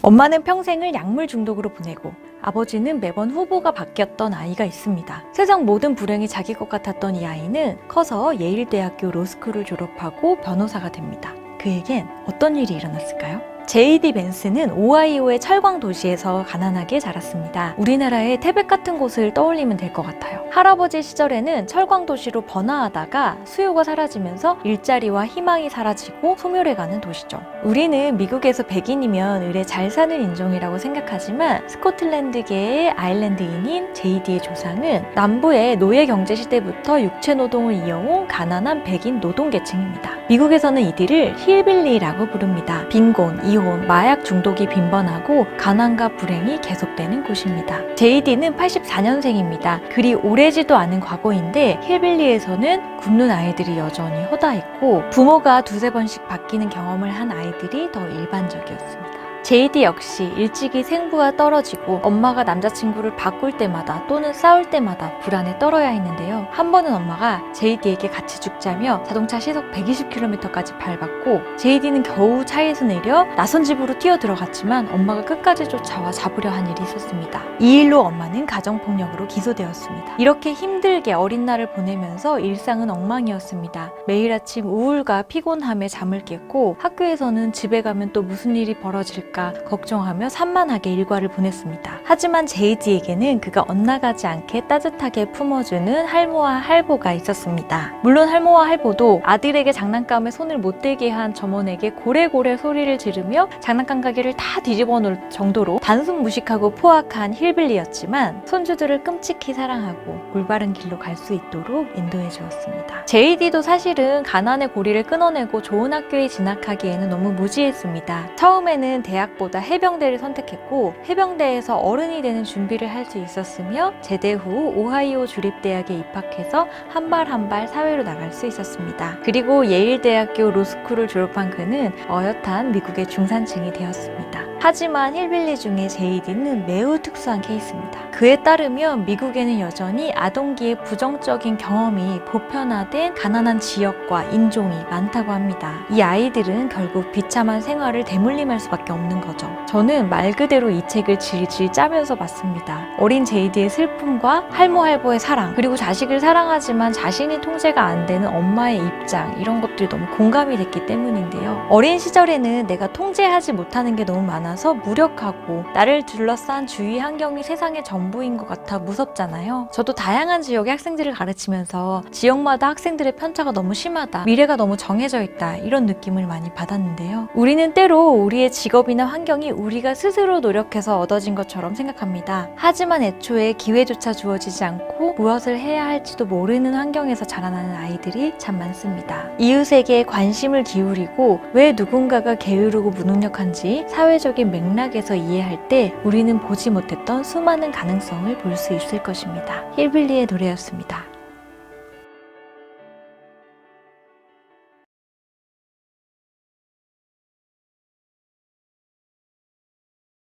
엄마는 평생을 약물 중독으로 보내고 아버지는 매번 후보가 바뀌었던 아이가 있습니다. 세상 모든 불행이 자기 것 같았던 이 아이는 커서 예일대학교 로스쿨을 졸업하고 변호사가 됩니다. 그에겐 어떤 일이 일어났을까요? J.D. 벤스는 오하이오의 철광 도시에서 가난하게 자랐습니다. 우리나라의 태백 같은 곳을 떠올리면 될 것 같아요. 할아버지 시절에는 철광 도시로 번화하다가 수요가 사라지면서 일자리와 희망이 사라지고 소멸해가는 도시죠. 우리는 미국에서 백인이면 의례 잘 사는 인종이라고 생각하지만 스코틀랜드계의 아일랜드인인 J.D.의 조상은 남부의 노예 경제 시대부터 육체 노동을 이어온 가난한 백인 노동계층입니다. 미국에서는 이들을 힐빌리라고 부릅니다. 빈곤, 이혼, 마약 중독이 빈번하고 가난과 불행이 계속되는 곳입니다. J.D.는 84년생입니다. 그리 오래지도 않은 과거인데 힐빌리에서는 굶는 아이들이 여전히 허다했고 부모가 두세 번씩 바뀌는 경험을 한 아이들이 더 일반적이었습니다. J.D. 역시 일찍이 생부가 떨어지고 엄마가 남자친구를 바꿀 때마다 또는 싸울 때마다 불안에 떨어야 했는데요. 한 번은 엄마가 J.D.에게 같이 죽자며 자동차 시속 120km까지 밟았고 J.D.는 겨우 차에서 내려 낯선 집으로 뛰어 들어갔지만 엄마가 끝까지 쫓아와 잡으려 한 일이 있었습니다. 이 일로 엄마는 가정폭력으로 기소되었습니다. 이렇게 힘들게 어린 날을 보내면서 일상은 엉망이었습니다. 매일 아침 우울과 피곤함에 잠을 깼고 학교에서는 집에 가면 또 무슨 일이 벌어질까 걱정하며 산만하게 일과를 보냈습니다. 하지만 J.D.에게는 그가 엇나가지 않게 따뜻하게 품어주는 할모와 할보가 있었습니다. 물론 할모와 할보도 아들에게 장난감에 손을 못 대게 한 점원에게 고래고래 소리를 지르며 장난감 가게를 다 뒤집어 놓을 정도로 단순 무식하고 포악한 힐빌리였지만 손주들을 끔찍히 사랑하고 올바른 길로 갈 수 있도록 인도해 주었습니다. J.D.도 사실은 가난의 고리를 끊어내고 좋은 학교에 진학하기에는 너무 무지했습니다. 처음에는 대학보다 해병대를 선택했고 해병대에서 어른이 되는 준비를 할 수 있었으며 제대 후 오하이오 주립대학에 입학해서 한 발 한 발 사회로 나갈 수 있었습니다. 그리고 예일대학교 로스쿨을 졸업한 그는 어엿한 미국의 중산층이 되었습니다. 하지만 힐빌리 중에 J.D.는 매우 특수한 케이스입니다. 그에 따르면 미국에는 여전히 아동기의 부정적인 경험이 보편화된 가난한 지역과 인종이 많다고 합니다. 이 아이들은 결국 비참한 생활을 대물림할 수밖에 없는 거죠. 저는 말 그대로 이 책을 질질 짜면서 봤습니다. 어린 J.D.의 슬픔과 할모 할보의 사랑, 그리고 자식을 사랑하지만 자신이 통제가 안 되는 엄마의 입장, 이런 것들이 너무 공감이 됐기 때문인데요. 어린 시절에는 내가 통제하지 못하는 게 너무 많아서 무력하고 나를 둘러싼 주위 환경이 세상의 전부인 것 같아 무섭잖아요. 저도 다양한 지역의 학생들을 가르치면서 지역마다 학생들의 편차가 너무 심하다, 미래가 너무 정해져 있다, 이런 느낌을 많이 받았는데요. 우리는 때로 우리의 직업이나 환경이 우리가 스스로 노력해서 얻어진 것처럼 생각합니다. 하지만 애초에 기회조차 주어지지 않고 무엇을 해야 할지도 모르는 환경에서 자라나는 아이들이 참 많습니다. 이웃에게 관심을 기울이고 왜 누군가가 게으르고 무능력한지 사회적인 맥락에서 이해할 때 우리는 보지 못했던 수많은 가능성을 볼 수 있을 것입니다. 힐빌리의 노래였습니다.